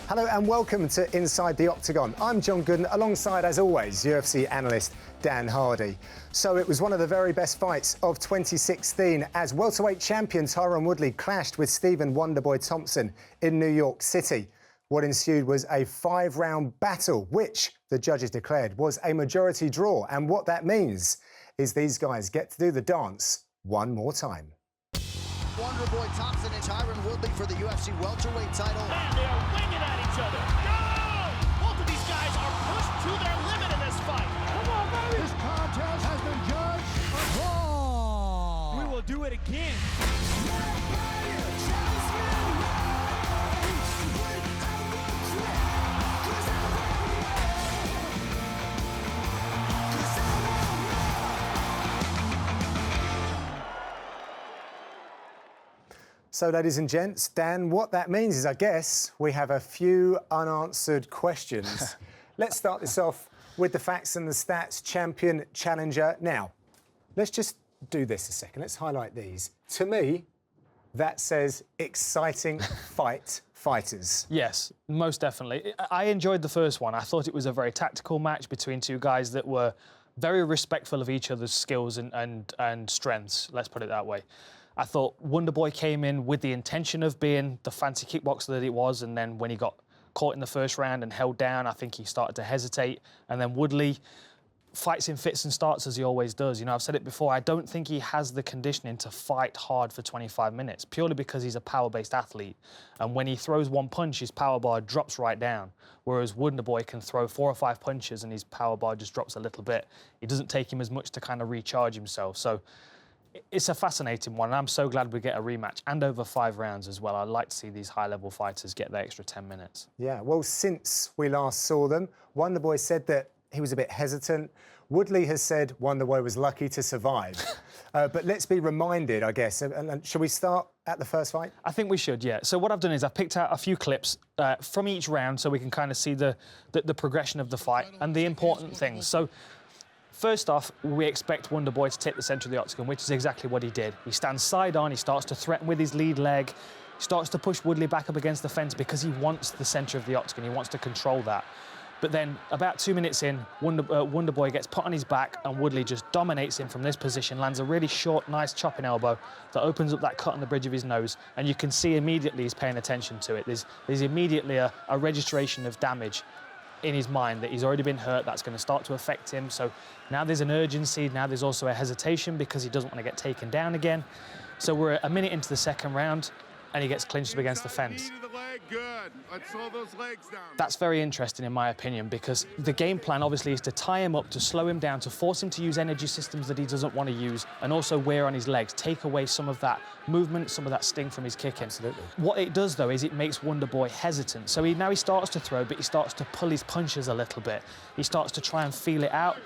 Hello and welcome to Inside the Octagon. I'm John Gooden, alongside, as always, UFC analyst Dan Hardy. So it was one of the very best fights of 2016 as welterweight champion Tyron Woodley clashed with Stephen Wonderboy Thompson in New York City. What ensued was a 5-round battle, which the judges declared was a majority draw. And what that means is these guys get to do the dance one more time. Wonderboy Thompson and Tyron Woodley for the UFC welterweight title. And they are winging at each other. Go! Both of these guys are pushed to their limit in this fight. Come on, baby! This contest has been judged a draw. We will do it again. So, ladies and gents, Dan, what that means is, I guess, we have a few unanswered questions. Let's start this off with the facts and the stats. Champion, challenger. Now, let's just do this a second. Let's highlight these. To me, that says exciting fighters. Yes, most definitely. I enjoyed the first one. I thought it was a very tactical match between two guys that were very respectful of each other's skills and strengths, let's put it that way. I thought Wonderboy came in with the intention of being the fancy kickboxer that it was, and then when he got caught in the first round and held down, I think he started to hesitate. And then Woodley fights in fits and starts, as he always does. You know, I've said it before, I don't think he has the conditioning to fight hard for 25 minutes, purely because he's a power-based athlete. And when he throws one punch, his power bar drops right down, whereas Wonderboy can throw 4 or 5 punches and his power bar just drops a little bit. It doesn't take him as much to kind of recharge himself. So it's a fascinating one, and I'm so glad we get a rematch, and over 5 rounds as well. I'd like to see these high-level fighters get that extra 10 minutes. Yeah, well, since we last saw them, Wonderboy said that he was a bit hesitant. Woodley has said Wonderboy was lucky to survive. But let's be reminded, I guess. And should we start at the first fight? I think we should, yeah. So what I've done is I've picked out a few clips from each round so we can kind of see the progression of the fight and the important things. So first off, we expect Wonderboy to take the centre of the octagon, which is exactly what he did. He stands side on, he starts to threaten with his lead leg, starts to push Woodley back up against the fence because he wants the centre of the octagon, he wants to control that. But then, about 2 minutes in, Wonderboy gets put on his back and Woodley just dominates him from this position, lands a really short, nice chopping elbow that opens up that cut on the bridge of his nose, and you can see immediately he's paying attention to it. There's immediately a registration of damage in his mind that he's already been hurt, that's going to start to affect him. So now there's an urgency, now there's also a hesitation because he doesn't want to get taken down again. So we're a minute into the second round and he gets clinched up against the fence. Good. Let's slow those legs down. That's very interesting in my opinion, because the game plan obviously is to tie him up, to slow him down, to force him to use energy systems that he doesn't want to use, and also wear on his legs, take away some of that movement, some of that sting from his kicking. Absolutely. What it does though is it makes Wonderboy hesitant. So now he starts to throw, but he starts to pull his punches a little bit. He starts to try and feel it out.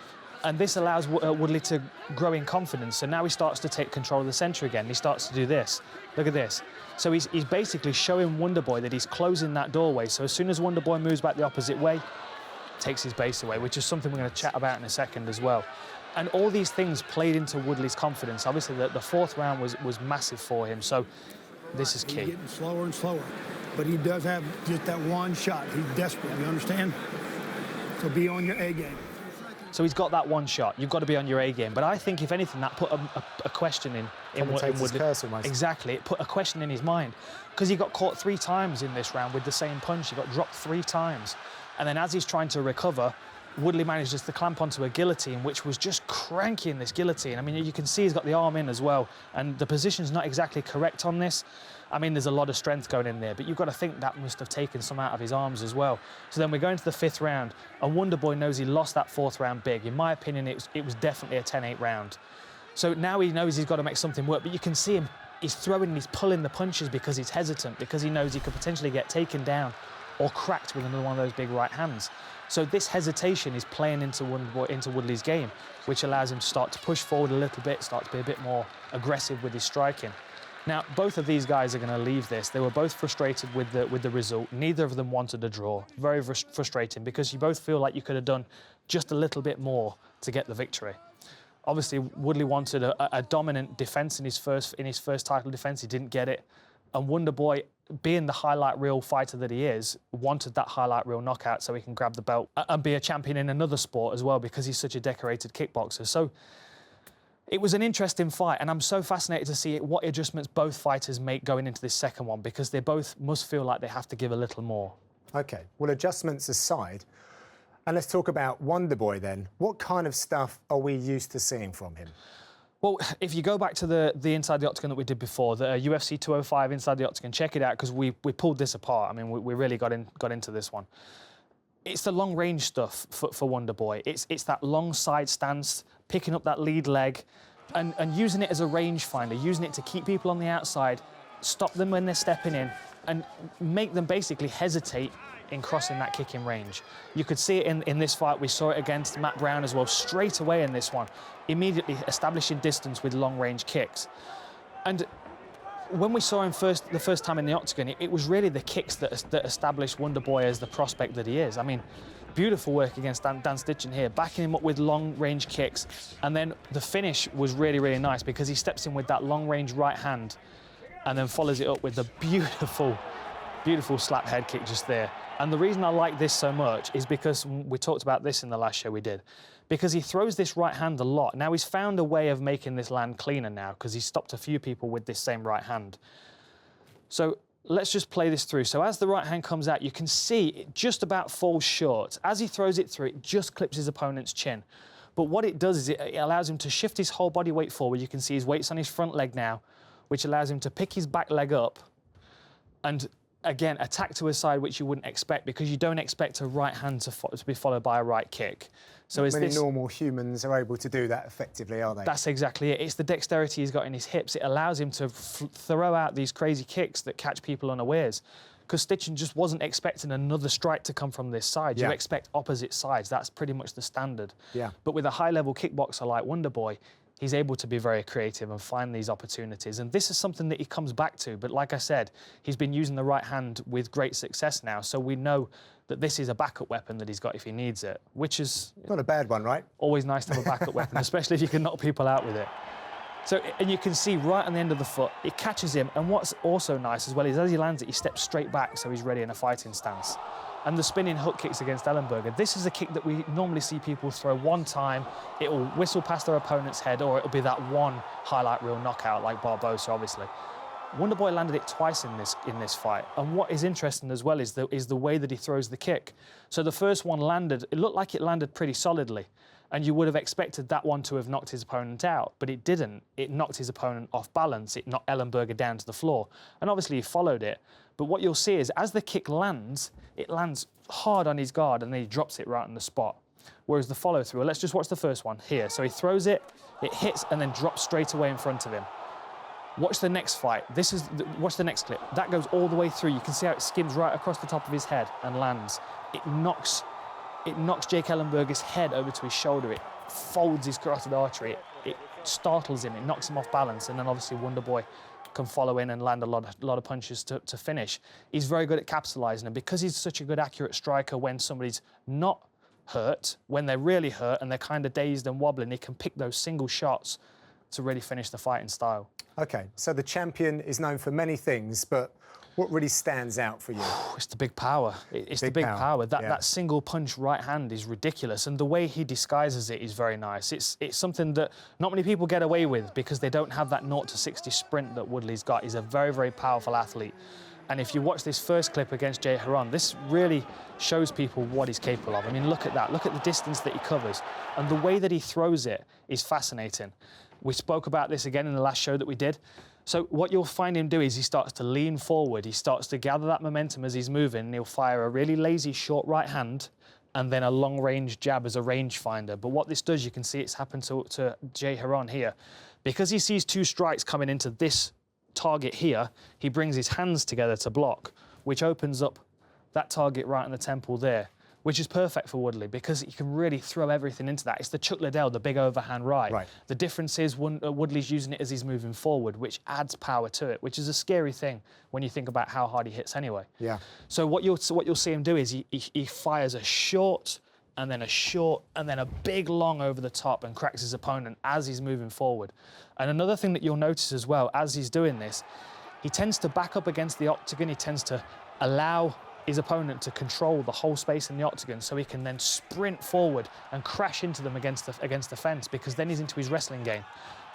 And this allows Woodley to grow in confidence. So now he starts to take control of the centre again. He starts to do this. Look at this. So he's basically showing Wonderboy that he's closing that doorway. So as soon as Wonderboy moves back the opposite way, takes his base away, which is something we're going to chat about in a second as well. And all these things played into Woodley's confidence. Obviously, the 4th round was massive for him. So this is key. He's getting slower and slower. But he does have just that one shot. He's desperate, you understand? So be on your A game. So he's got that one shot. You've got to be on your A game. But I think, if anything, that put a question in Commentator's curse almost. Exactly. It put a question in his mind. Because he got caught 3 times in this round with the same punch. He got dropped 3 times. And then as he's trying to recover, Woodley manages to clamp onto a guillotine, which was just cranking this guillotine. I mean, you can see he's got the arm in as well. And the position's not exactly correct on this. I mean, there's a lot of strength going in there, but you've got to think that must have taken some out of his arms as well. So then we're going to the 5th round, and Wonderboy knows he lost that 4th round big. In my opinion, it was definitely a 10-8 round. So now he knows he's got to make something work, but you can see him, he's throwing and he's pulling the punches because he's hesitant, because he knows he could potentially get taken down or cracked with another one of those big right hands. So this hesitation is playing into Woodley's game, which allows him to start to push forward a little bit, start to be a bit more aggressive with his striking. Now, both of these guys are going to leave this. They were both frustrated with the result. Neither of them wanted a draw. Very frustrating, because you both feel like you could have done just a little bit more to get the victory. Obviously, Woodley wanted a dominant defence in his first title defence. He didn't get it. And Wonderboy, being the highlight reel fighter that he is, wanted that highlight reel knockout so he can grab the belt and be a champion in another sport as well, because he's such a decorated kickboxer. So it was an interesting fight, and I'm so fascinated to see what adjustments both fighters make going into this second one, because they both must feel like they have to give a little more. OK, well, adjustments aside, and let's talk about Wonderboy then. What kind of stuff are we used to seeing from him? Well, if you go back to the Inside the Octagon that we did before, the UFC 205 Inside the Octagon, check it out, because we pulled this apart. I mean, we really got into this one. It's the long-range stuff for Wonderboy. It's that long side stance, picking up that lead leg, and using it as a rangefinder, using it to keep people on the outside, stop them when they're stepping in, and make them basically hesitate in crossing that kicking range. You could see it in this fight. We saw it against Matt Brown as well, straight away in this one, immediately establishing distance with long-range kicks. And when we saw him the first time in the Octagon, it was really the kicks that established Wonderboy as the prospect that he is. I mean, beautiful work against Dan Stitchen here, backing him up with long-range kicks. And then the finish was really, really nice, because he steps in with that long-range right hand and then follows it up with the beautiful slap head kick just there. And the reason I like this so much is because we talked about this in the last show we did, because he throws this right hand a lot. Now, he's found a way of making this land cleaner now, because he's stopped a few people with this same right hand. So let's just play this through. So as the right hand comes out, you can see it just about falls short. As he throws it through, it just clips his opponent's chin. But what it does is it allows him to shift his whole body weight forward. You can see his weight's on his front leg now, which allows him to pick his back leg up and, again, attack to a side which you wouldn't expect, because you don't expect a right hand to be followed by a right kick. So many normal humans are able to do that effectively, are they? That's exactly it. It's the dexterity he's got in his hips. It allows him to throw out these crazy kicks that catch people unawares. Because Stitchen just wasn't expecting another strike to come from this side. You expect opposite sides. That's pretty much the standard. Yeah. But with a high-level kickboxer like Wonderboy, he's able to be very creative and find these opportunities. And this is something that he comes back to. But like I said, he's been using the right hand with great success now. So we know that this is a backup weapon that he's got if he needs it, which is... Not a bad one, right? Always nice to have a backup weapon, especially if you can knock people out with it. So, and you can see right on the end of the foot, it catches him. And what's also nice as well is as he lands it, he steps straight back so he's ready in a fighting stance. And the spinning hook kicks against Ellenberger. This is a kick that we normally see people throw one time. It will whistle past their opponent's head, or it'll be that one highlight reel knockout like Barbosa, obviously. Wonderboy landed it twice in this fight. And what is interesting as well is the way that he throws the kick. So the first one landed, it looked like it landed pretty solidly. And you would have expected that one to have knocked his opponent out, but it didn't. It knocked his opponent off balance. It knocked Ellenberger down to the floor. And obviously he followed it. But what you'll see is as the kick lands, it lands hard on his guard and then he drops it right on the spot. Whereas the follow through, let's just watch the first one here. So he throws it, it hits and then drops straight away in front of him. Watch the next fight. Watch the next clip. That goes all the way through. You can see how it skims right across the top of his head and lands. It knocks Jake Ellenberger's head over to his shoulder. It folds his carotid artery. It startles him. It knocks him off balance. And then obviously Wonderboy can follow in and land a lot of punches to finish. He's very good at capitalizing. And because he's such a good, accurate striker when somebody's not hurt, when they're really hurt and they're kind of dazed and wobbling, he can pick those single shots to really finish the fight in style. OK, so the champion is known for many things, but what really stands out for you? It's the big power. It's the big power. That single punch right hand is ridiculous, and the way he disguises it is very nice. It's something that not many people get away with because they don't have that 0 to 60 sprint that Woodley's got. He's a very, very powerful athlete. And if you watch this first clip against Jay Heron, this really shows people what he's capable of. I mean, look at that. Look at the distance that he covers. And the way that he throws it is fascinating. We spoke about this again in the last show that we did. So what you'll find him do is he starts to lean forward. He starts to gather that momentum as he's moving. And he'll fire a really lazy short right hand and then a long-range jab as a rangefinder. But what this does, you can see it's happened to Jay Heron here. Because he sees two strikes coming into this target here, he brings his hands together to block, which opens up that target right in the temple there, which is perfect for Woodley because he can really throw everything into that. It's the Chuck Liddell, the big overhand right. The difference is Woodley's using it as he's moving forward, which adds power to it, which is a scary thing when you think about how hard he hits anyway. Yeah. So what you'll see him do is he fires a short and then a short and then a big long over the top and cracks his opponent as he's moving forward. And another thing that you'll notice as well as he's doing this, he tends to back up against the octagon. He tends to allow his opponent to control the whole space in the octagon, so he can then sprint forward and crash into them against the fence, because then he's into his wrestling game.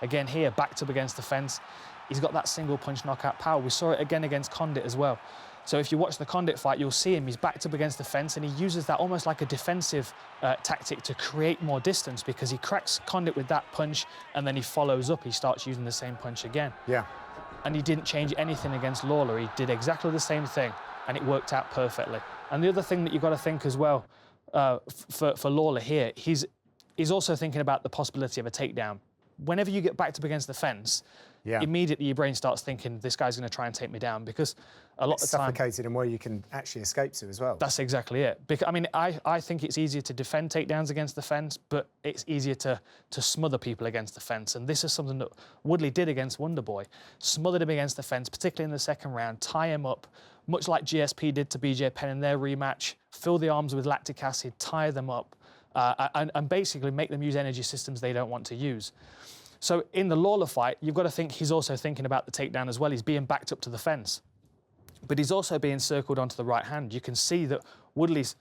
Again here, backed up against the fence. He's got that single punch knockout power. We saw it again against Condit as well. So if you watch the Condit fight, you'll see him, he's backed up against the fence, and he uses that almost like a defensive tactic to create more distance, because he cracks Condit with that punch, and then he follows up, he starts using the same punch again. Yeah. And he didn't change anything against Lawler. He did exactly the same thing, and it worked out perfectly. And the other thing that you've got to think as well, for Lawler here, he's also thinking about the possibility of a takedown. Whenever you get backed up against the fence, immediately your brain starts thinking, this guy's going to try and take me down, because a lot of the time... suffocated and where you can actually escape to as well. That's exactly it. I mean, I think it's easier to defend takedowns against the fence, but it's easier to smother people against the fence. And this is something that Woodley did against Wonderboy. Smothered him against the fence, particularly in the second round, tie him up, much like GSP did to BJ Penn in their rematch, fill the arms with lactic acid, tie them up, and basically make them use energy systems they don't want to use. So in the Lawler fight, you've got to think he's also thinking about the takedown as well. He's being backed up to the fence, but he's also being circled onto the right hand. You can see that Woodley's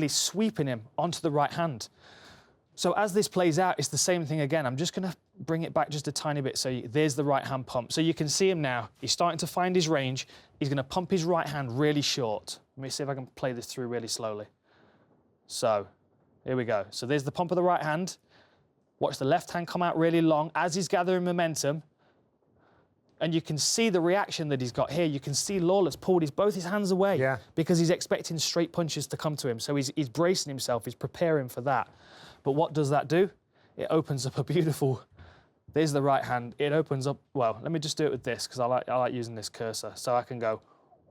sweeping him onto the right hand. So as this plays out, it's the same thing again. I'm just going to bring it back just a tiny bit. So there's the right hand pump. So you can see him now. He's starting to find his range. He's going to pump his right hand really short. Let me see if I can play this through really slowly. So here we go. So there's the pump of the right hand. Watch the left hand come out really long as he's gathering momentum. And you can see the reaction that he's got here. You can see Lawler's pulled both his hands away because he's expecting straight punches to come to him. So he's bracing himself, he's preparing for that. But what does that do? It opens up a beautiful... There's the right hand. It opens up... Well, let me just do it with this, because I like using this cursor. So I can go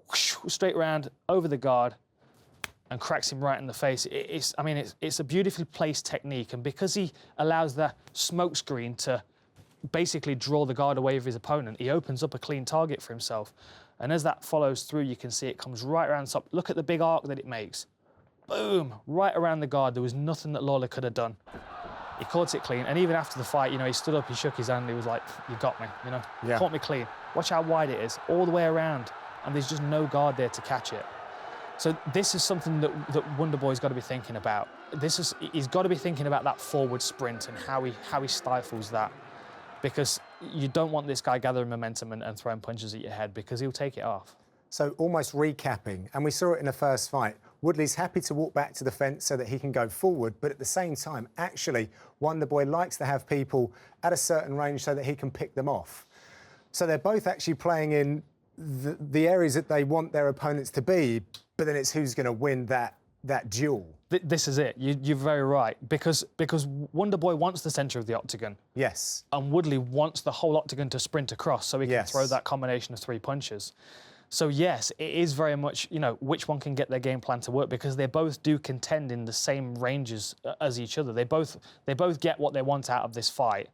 whoosh, straight round, over the guard, and cracks him right in the face. It's a beautifully placed technique, and because he allows the smoke screen to basically draw the guard away of his opponent, he opens up a clean target for himself. And as that follows through, you can see it comes right around the top. Look at the big arc that it makes. Boom, right around the guard. There was nothing that Lawler could have done. He caught it clean, and even after the fight, you know, he stood up, he shook his hand, he was like, you got me, you know, caught me clean. Watch how wide it is, all the way around, and there's just no guard there to catch it. So this is something that Wonderboy's got to be thinking about. He's got to be thinking about that forward sprint and how he stifles that, because you don't want this guy gathering momentum and throwing punches at your head, because he'll take it off. So almost recapping, and we saw it in the first fight, Woodley's happy to walk back to the fence so that he can go forward, but at the same time, actually, Wonderboy likes to have people at a certain range so that he can pick them off. So they're both actually playing in the areas that they want their opponents to be, but then it's who's going to win that duel. This is it. You're very right, because Wonderboy wants the centre of the octagon. Yes. And Woodley wants the whole octagon to sprint across so he can throw that combination of 3 punches. So yes, it is very much, you know, which one can get their game plan to work, because they both do contend in the same ranges as each other. They both get what they want out of this fight.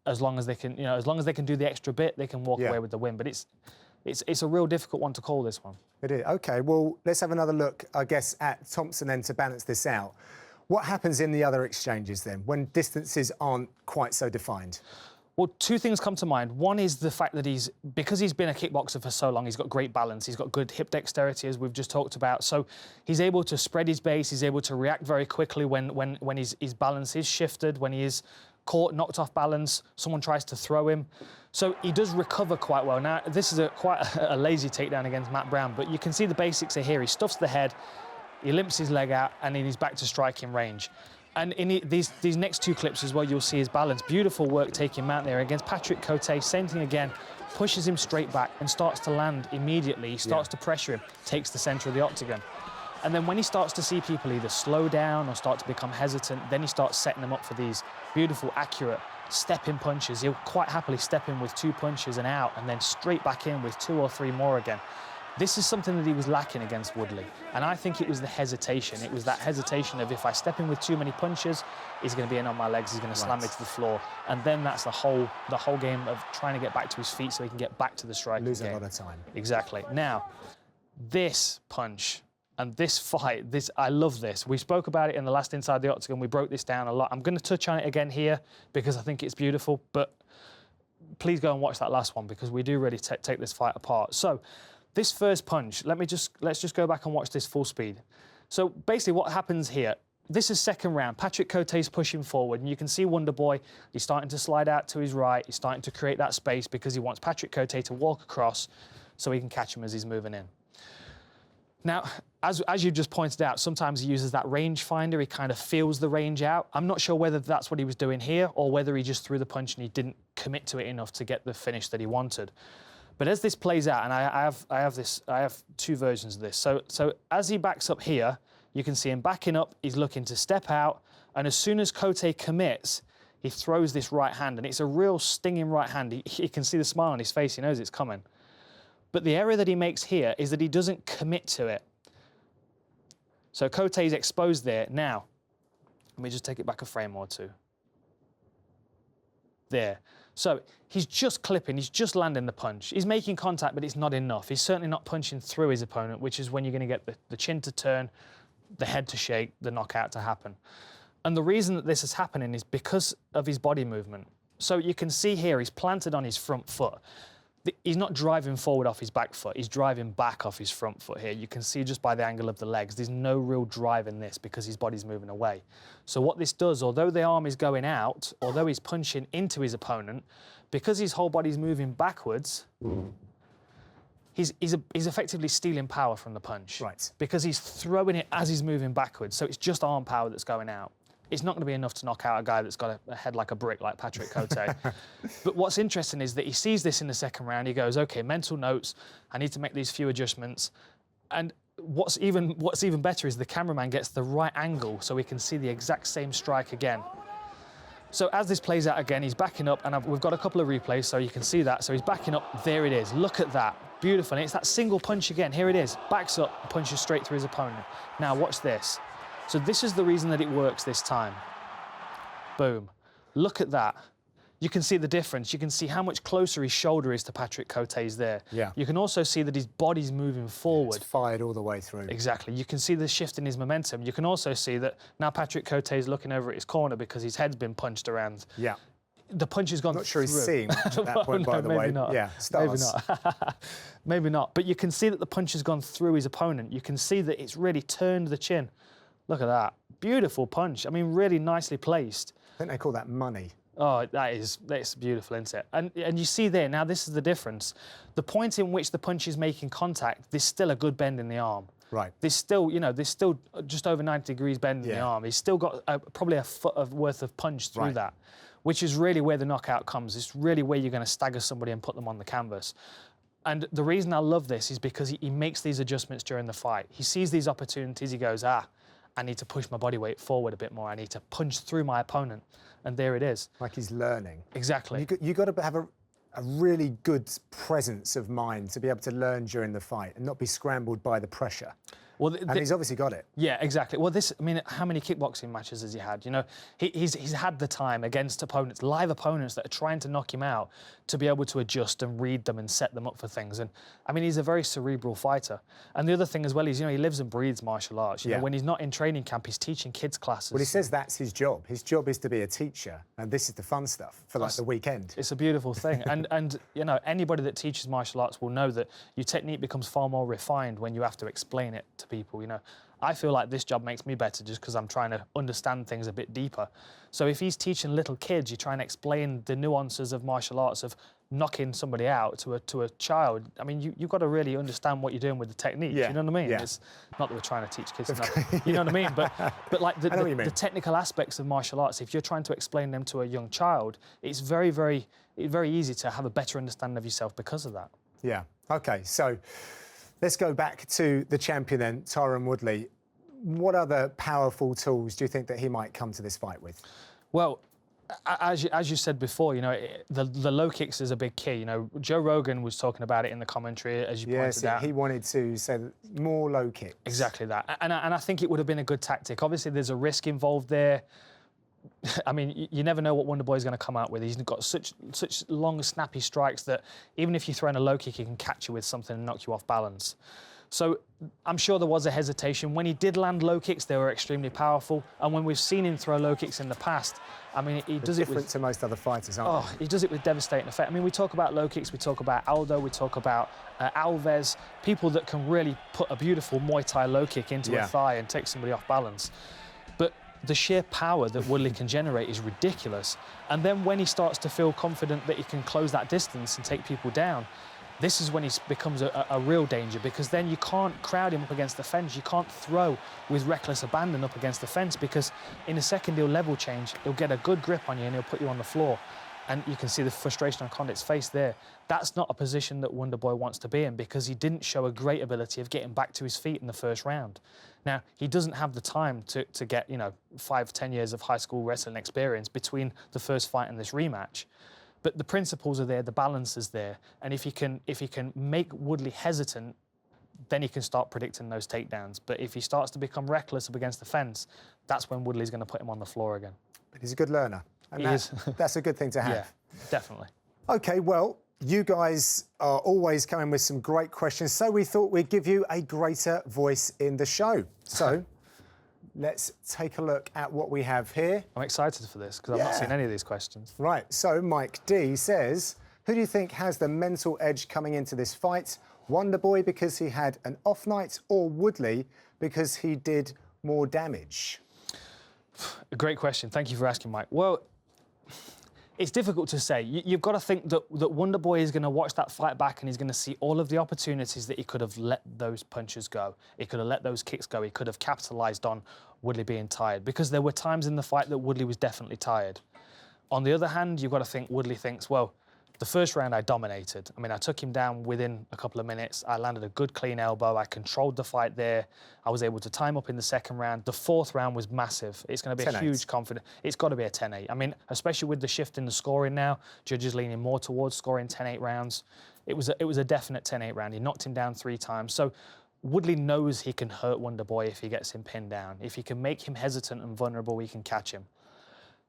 As long as they can, as long as they can do the extra bit, they can walk away with the win. But it's a real difficult one to call, this one. It is. OK, well, let's have another look, I guess, at Thompson then to balance this out. What happens in the other exchanges then, when distances aren't quite so defined? Well, 2 things come to mind. One is the fact that because he's been a kickboxer for so long, he's got great balance. He's got good hip dexterity, as we've just talked about. So he's able to spread his base. He's able to react very quickly when his balance is shifted, when he is caught, knocked off balance, someone tries to throw him. So he does recover quite well. Now, this is quite a lazy takedown against Matt Brown, but you can see the basics are here. He stuffs the head, he limps his leg out, and then he's back to striking range. And in these next 2 clips as well, you'll see his balance. Beautiful work taking him out there against Patrick Cote. Same thing again. Pushes him straight back and starts to land immediately. He starts to pressure him, takes the centre of the octagon. And then when he starts to see people either slow down or start to become hesitant, then he starts setting them up for these beautiful, accurate step-in punches. He'll quite happily step in with 2 punches and out, and then straight back in with 2 or 3 more again. This is something that he was lacking against Woodley, and I think it was the hesitation. It was that hesitation of, if I step in with too many punches, he's going to be in on my legs, he's going to slam me to the floor, and then that's the whole game of trying to get back to his feet so he can get back to the striking game. Losing a lot of time. Exactly. Now, this punch and this fight, I love this. We spoke about it in the last Inside the Octagon. We broke this down a lot. I'm going to touch on it again here because I think it's beautiful, but please go and watch that last one because we do really take this fight apart. So this first punch, let's just go back and watch this full speed. So basically what happens here, this is second round. Patrick Cote's pushing forward, and you can see Wonderboy, he's starting to slide out to his right. He's starting to create that space because he wants Patrick Cote to walk across so he can catch him as he's moving in. Now, as you just pointed out, sometimes he uses that range finder. He kind of feels the range out. I'm not sure whether that's what he was doing here or whether he just threw the punch and he didn't commit to it enough to get the finish that he wanted. But as this plays out, and I have two versions of this. So as he backs up here, you can see him backing up. He's looking to step out, and as soon as Cote commits, he throws this right hand, and it's a real stinging right hand. You can see the smile on his face. He knows it's coming. But the error that he makes here is that he doesn't commit to it. So Cote's exposed there. Now, let me just take it back a frame or two. There. So he's just clipping, he's just landing the punch. He's making contact, but it's not enough. He's certainly not punching through his opponent, which is when you're going to get the chin to turn, the head to shake, the knockout to happen. And the reason that this is happening is because of his body movement. So you can see here, he's planted on his front foot. He's not driving forward off his back foot, he's driving back off his front foot here. You can see just by the angle of the legs, there's no real drive in this because his body's moving away. So what this does, although the arm is going out, although he's punching into his opponent, because his whole body's moving backwards, he's effectively stealing power from the punch. Right. Because he's throwing it as he's moving backwards, so it's just arm power that's going out. It's not going to be enough to knock out a guy that's got a head like a brick, like Patrick Cote. But what's interesting is that he sees this in the second round. He goes, OK, mental notes. I need to make these few adjustments. And what's even better is the cameraman gets the right angle so we can see the exact same strike again. So as this plays out again, he's backing up, and we've got a couple of replays so you can see that. So he's backing up. There it is. Look at that. Beautiful. And it's that single punch again. Here it is. Backs up, punches straight through his opponent. Now watch this. So this is the reason that it works this time. Boom. Look at that. You can see the difference. You can see how much closer his shoulder is to Patrick Cote's there. Yeah. You can also see that his body's moving forward. It's fired all the way through. Exactly. You can see the shift in his momentum. You can also see that now Patrick Cote's looking over at his corner because his head's been punched around. Yeah. The punch has gone I'm not sure through. he's seeing much at that point, No, by the way. maybe not. Yeah, stars. Maybe not. Maybe not. But you can see that the punch has gone through his opponent. You can see that it's really turned the chin. Look at that. Beautiful punch. I mean, really nicely placed. I think they call that money. Oh, that's beautiful, isn't it? And you see there, now this is the difference. The point in which the punch is making contact, there's still a good bend in the arm. Right. There's still just over 90 degrees bend in the arm. He's still got probably a foot worth of punch through that, which is really where the knockout comes. It's really where you're going to stagger somebody and put them on the canvas. And the reason I love this is because he makes these adjustments during the fight. He sees these opportunities, he goes, I need to push my body weight forward a bit more. I need to punch through my opponent. And there it is. Like he's learning. Exactly. You've got to have a really good presence of mind to be able to learn during the fight and not be scrambled by the pressure. Well, and he's obviously got it. Yeah, exactly. Well, I mean, how many kickboxing matches has he had? You know, he's had the time against opponents, live opponents that are trying to knock him out, to be able to adjust and read them and set them up for things. And I mean, he's a very cerebral fighter. And the other thing as well is, you know, he lives and breathes martial arts. You know, when he's not in training camp, he's teaching kids classes. Well, he says that's his job. His job is to be a teacher, and this is the fun stuff for like the weekend. It's a beautiful thing. and you know, anybody that teaches martial arts will know that your technique becomes far more refined when you have to explain it to people. You know, I feel like this job makes me better just because I'm trying to understand things a bit deeper. So if he's teaching little kids, you try and explain the nuances of martial arts, of knocking somebody out to a child. I mean, you've got to really understand what you're doing with the technique. You know what I mean? Yeah. It's not that we're trying to teach kids enough. You know what I mean? But like the technical aspects of martial arts, if you're trying to explain them to a young child, it's very, very, very easy to have a better understanding of yourself because of that. Yeah. Okay. So let's go back to the champion then, Tyron Woodley. What other powerful tools do you think that he might come to this fight with? Well, as you said before, you know, the low kicks is a big key. You know, Joe Rogan was talking about it in the commentary, as you pointed out. He wanted to say more low kicks. Exactly that. And I think it would have been a good tactic. Obviously, there's a risk involved there. I mean, you never know what Wonderboy's going to come out with. He's got such long, snappy strikes that even if you throw in a low kick, he can catch you with something and knock you off balance. So I'm sure there was a hesitation. When he did land low kicks, they were extremely powerful. And when we've seen him throw low kicks in the past, I mean, he does it with... different to most other fighters, aren't they? He does it with devastating effect. I mean, we talk about low kicks, we talk about Aldo, we talk about Alves, people that can really put a beautiful Muay Thai low kick into a thigh and take somebody off balance. But the sheer power that Woodley can generate is ridiculous. And then when he starts to feel confident that he can close that distance and take people down, this is when he becomes a real danger, because then you can't crowd him up against the fence. You can't throw with reckless abandon up against the fence, because in a second he'll level change, he'll get a good grip on you and he'll put you on the floor. And you can see the frustration on Condit's face there. That's not a position that Wonderboy wants to be in, because he didn't show a great ability of getting back to his feet in the first round. Now, he doesn't have the time to get, 5-10 years of high school wrestling experience between the first fight and this rematch. But the principles are there, the balance is there, and if he can make Woodley hesitant, then he can start predicting those takedowns. But if he starts to become reckless up against the fence, that's when Woodley's going to put him on the floor again. But he's a good learner, and that's a good thing to have. Yeah, definitely. OK, well, you guys are always coming with some great questions, so we thought we'd give you a greater voice in the show. So let's take a look at what we have here. I'm excited for this, because I've not seen any of these questions. Right, so Mike D says, who do you think has the mental edge coming into this fight? Wonderboy because he had an off night, or Woodley because he did more damage? A great question. Thank you for asking, Mike. Well, it's difficult to say. You've got to think that Wonderboy is going to watch that fight back and he's going to see all of the opportunities that he could have let those punches go. He could have let those kicks go. He could have capitalised on Woodley being tired, because there were times in the fight that Woodley was definitely tired. On the other hand, you've got to think Woodley thinks, well, the first round I dominated. I mean, I took him down within a couple of minutes. I landed a good clean elbow. I controlled the fight there. I was able to time up in the second round. The fourth round was massive. It's going to be a huge confidence. It's got to be a 10-8. I mean, especially with the shift in the scoring now, judges leaning more towards scoring 10-8 rounds. It was a definite 10-8 round. He knocked him down 3 times. So Woodley knows he can hurt Wonderboy if he gets him pinned down. If he can make him hesitant and vulnerable, he can catch him.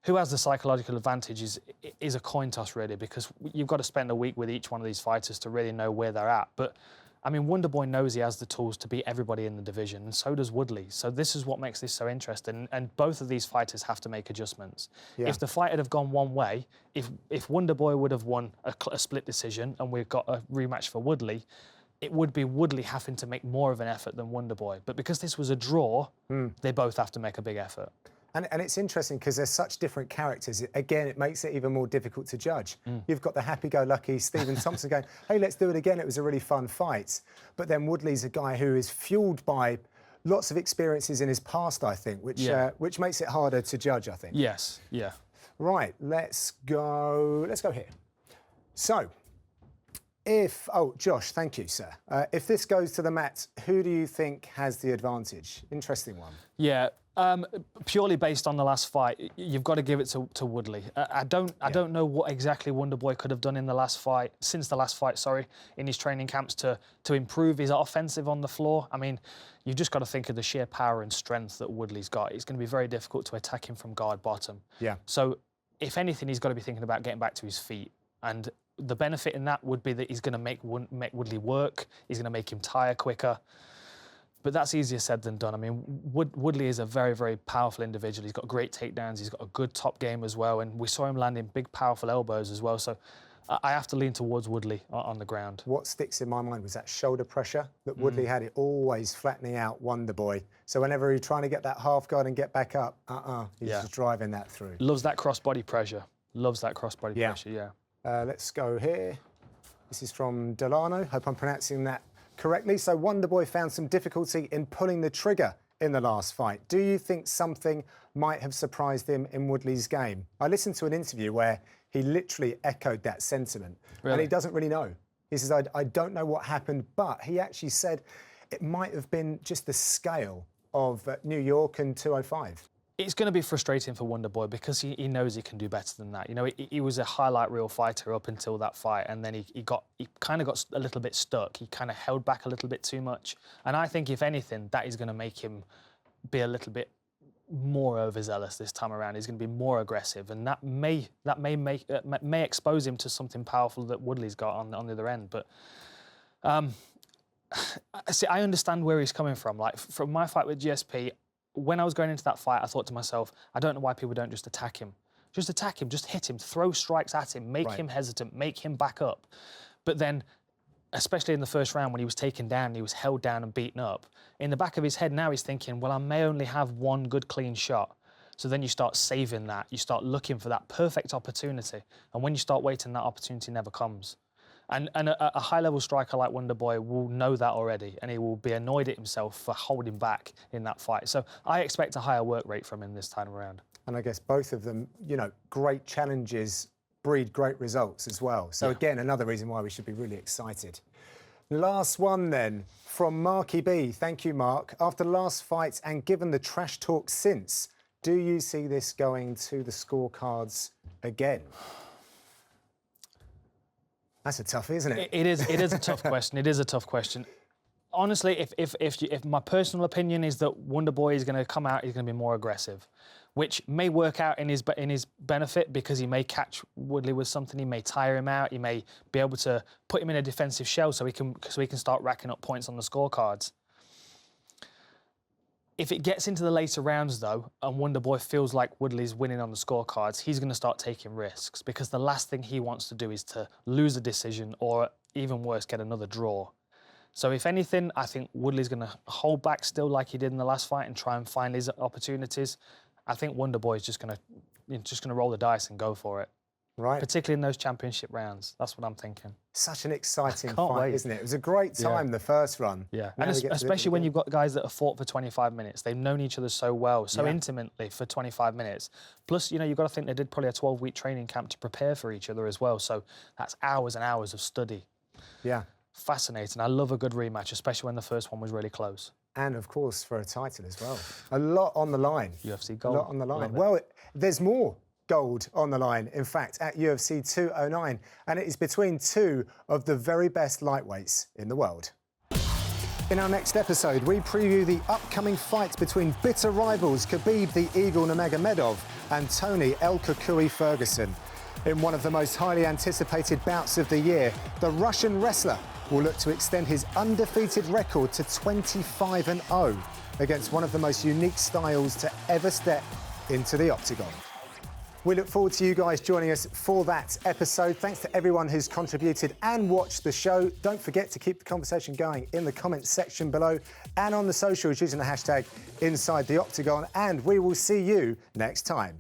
Who has the psychological advantage is a coin toss, really, because you've got to spend a week with each one of these fighters to really know where they're at. But, I mean, Wonderboy knows he has the tools to beat everybody in the division, and so does Woodley. So this is what makes this so interesting, and both of these fighters have to make adjustments. Yeah. If the fight had have gone one way, if Wonderboy would have won a split decision and we've got a rematch for Woodley, it would be Woodley having to make more of an effort than Wonderboy. But because this was a draw, they both have to make a big effort. And it's interesting because they're such different characters. Again, it makes it even more difficult to judge. You've got the happy-go-lucky Stephen Thompson going, hey, let's do it again. It was a really fun fight. But then Woodley's a guy who is fueled by lots of experiences in his past, I think, which makes it harder to judge, I think. Yes, yeah. Right, let's go here. So, Josh, thank you, sir. If this goes to the mat, who do you think has the advantage? Interesting one. Yeah. Purely based on the last fight, you've got to give it to Woodley. I don't know what exactly Wonderboy could have done in the last fight, in his training camps to improve his offensive on the floor. I mean, you've just got to think of the sheer power and strength that Woodley's got. It's going to be very difficult to attack him from guard bottom. Yeah. So, if anything, he's got to be thinking about getting back to his feet. And the benefit in that would be that he's going to make Woodley work. He's going to make him tire quicker. But that's easier said than done. I mean, Woodley is a very, very powerful individual. He's got great takedowns. He's got a good top game as well. And we saw him landing big, powerful elbows as well. So I have to lean towards Woodley on the ground. What sticks in my mind was that shoulder pressure that Woodley had. It always flattening out Wonderboy. So whenever he's trying to get that half guard and get back up, he's just driving that through. Loves that cross-body pressure. Loves that cross-body pressure, yeah. Let's go here. This is from Dellano. Hope I'm pronouncing that correctly. So Wonderboy found some difficulty in pulling the trigger in the last fight. Do you think something might have surprised him in Woodley's game? I listened to an interview where he literally echoed that sentiment. Really? And he doesn't really know. He says, I don't know what happened, but he actually said it might have been just the scale of New York and 205. It's going to be frustrating for Wonderboy because he knows he can do better than that. You know, he was a highlight reel fighter up until that fight, and then he kind of got a little bit stuck. He kind of held back a little bit too much. And I think, if anything, that is going to make him be a little bit more overzealous this time around. He's going to be more aggressive, and that may expose him to something powerful that Woodley's got on the other end. But See, I understand where he's coming from. Like, from my fight with GSP, when I was going into that fight, I thought to myself, I don't know why people don't just attack him. Just attack him, just hit him, throw strikes at him, make him hesitant, make him back up. But then, especially in the first round when he was taken down, he was held down and beaten up, in the back of his head now he's thinking, well, I may only have one good clean shot. So then you start saving that, you start looking for that perfect opportunity. And when you start waiting, that opportunity never comes. And a high-level striker like Wonderboy will know that already, and he will be annoyed at himself for holding back in that fight. So I expect a higher work rate from him this time around. And I guess both of them, you know, great challenges breed great results as well. So again, another reason why we should be really excited. Last one then, from Marky B. Thank you, Mark. After the last fight and given the trash talk since, do you see this going to the scorecards again? That's a toughie, isn't it? It is a tough question. It is a tough question. Honestly, if my personal opinion is that Wonderboy is going to come out, he's going to be more aggressive, which may work out in his benefit because he may catch Woodley with something, he may tire him out, he may be able to put him in a defensive shell so he can start racking up points on the scorecards. If it gets into the later rounds, though, and Wonderboy feels like Woodley's winning on the scorecards, he's going to start taking risks because the last thing he wants to do is to lose a decision or, even worse, get another draw. So if anything, I think Woodley's going to hold back still like he did in the last fight and try and find his opportunities. I think Wonderboy is just going to roll the dice and go for it. Right. Particularly in those championship rounds. That's what I'm thinking. Such an exciting fight, isn't it? It was a great time, the first run. Yeah, and especially when you've got guys that have fought for 25 minutes. They've known each other so well, so intimately for 25 minutes. Plus, you know, you've got to think they did probably a 12-week training camp to prepare for each other as well. So that's hours and hours of study. Yeah. Fascinating. I love a good rematch, especially when the first one was really close. And, of course, for a title as well. A lot on the line. UFC gold. A lot on the line. Well, there's more gold on the line, in fact, at UFC 209, and it is between two of the very best lightweights in the world. In our next episode, we preview the upcoming fight between bitter rivals Khabib the Eagle Nurmagomedov and Tony El Cucuy Ferguson. In one of the most highly anticipated bouts of the year, the Russian wrestler will look to extend his undefeated record to 25-0 against one of the most unique styles to ever step into the Octagon. We look forward to you guys joining us for that episode. Thanks to everyone who's contributed and watched the show. Don't forget to keep the conversation going in the comments section below and on the socials using the hashtag InsideTheOctagon. And we will see you next time.